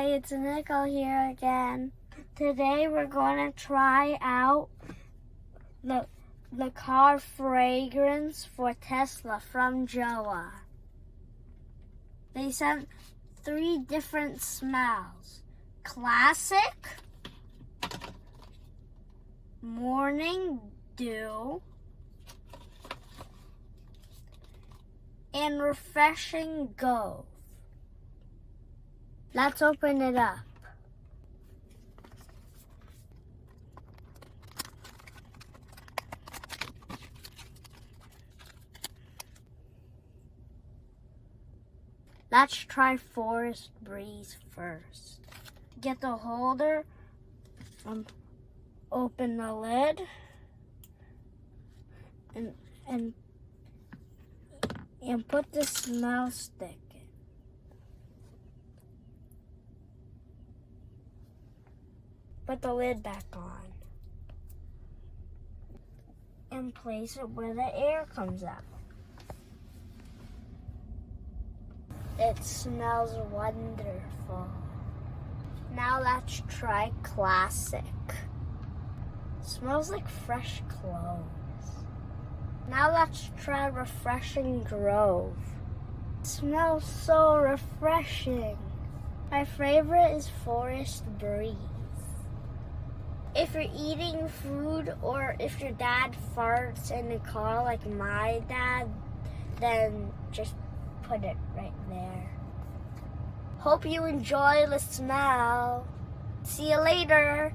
Hi, it's Nicole here again. Today we're going to try out the car fragrance for Tesla from Jowua. They sent 3 different smells: classic, morning dew, and refreshing gove. Let's open it up. Let's try Forest Breeze first. Get the holder, open the lid, and put the smell stick in. Put the lid back on and place it where the air comes out. It smells wonderful. Now let's try classic. Smells like fresh clothes. Now let's try refreshing grove. Smells so refreshing. My favorite is Forest Breeze. If you're eating food or if your dad farts in the car like my dad, then just put it right there. Hope you enjoy the smell. See you later.